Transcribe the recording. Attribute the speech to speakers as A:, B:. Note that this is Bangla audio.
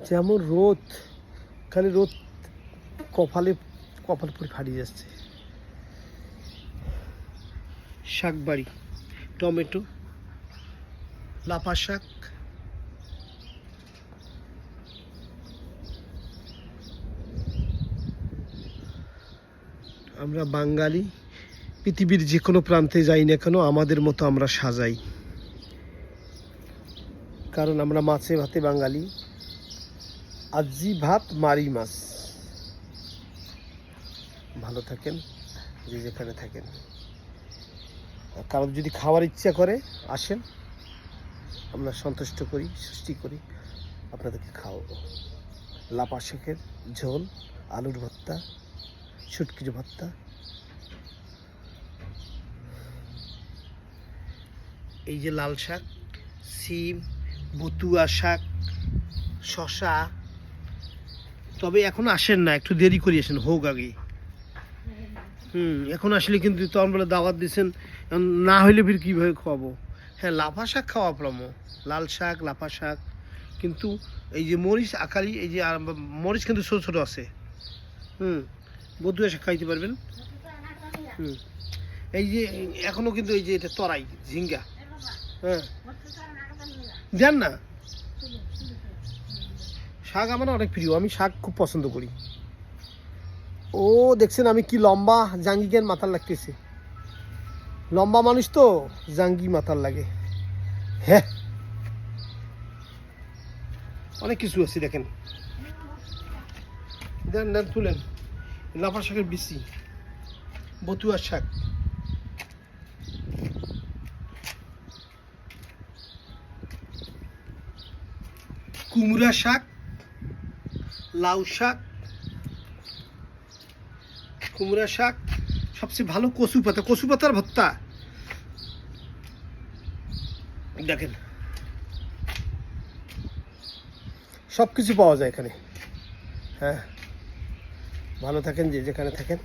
A: যেমন রোদ, খালি রোদ কপালে পুরো ফাটিয়ে যাচ্ছে। শাকবাড়ি, টমেটো, লাফা শাক, আমরা বাঙালি পৃথিবীর যে কোনো প্রান্তে যাই না কেন আমাদের মতো আমরা সাজাই, কারণ আমরা মাছে ভাতে বাঙালি। আজি ভাত মারি মাছ। ভালো থাকেন যে যেখানে থাকেন। কারোর যদি খাওয়ার ইচ্ছা করে আসেন, আমরা সন্তুষ্ট করি, সৃষ্টি করি, আপনাদেরকে খাওয়াবো। লাফা শাকের ঝোল, আলুর ভর্তা, শুটকির ভর্তা, এই যে লাল শাক, সিম, বতুয়া শাক, শশা। তবে এখন আসেন না, একটু দেরি করে আসেন, হোক আগে। এখন আসলে কিন্তু তখন বলে দাওয়াত দিচ্ছেন, না হইলে ফির কীভাবে খাওয়াবো। হ্যাঁ, লাফা শাক খাওয়া প্রমো, লাল শাক, লাফা শাক। কিন্তু এই যে মরিচ আকারি, এই যে মরিচ কিন্তু ছোটো ছোটো আছে। বতুয়া শাক খাইতে পারবেন। এই যে এখনো কিন্তু এই যে এটা তরাই, ঝিঙ্গা। হ্যাঁ, জান না, শাক আমার অনেক প্রিয়, আমি শাক খুব পছন্দ করি। ও দেখছেন আমি কি লম্বা, জাঙ্গিকের মাথার লাগতেছে। লম্বা মানুষ তো জাঙ্গি মাথার লাগে। হ্যাঁ, অনেক কিছু আছে দেখেন। দেন দেন, তুলেন। লাফা শাকের বিচি, বতুয়ার শাক, কুমড়া শাক, লাউ শাক, কুমড়া শাক, সবচেয়ে ভালো কচু পাতা, কচু পাতার ভর্তা। দেখেন সব কিছু পাওয়া যায় এখানে। হ্যাঁ, ভালো থাকেন যে যেখানে থাকেন।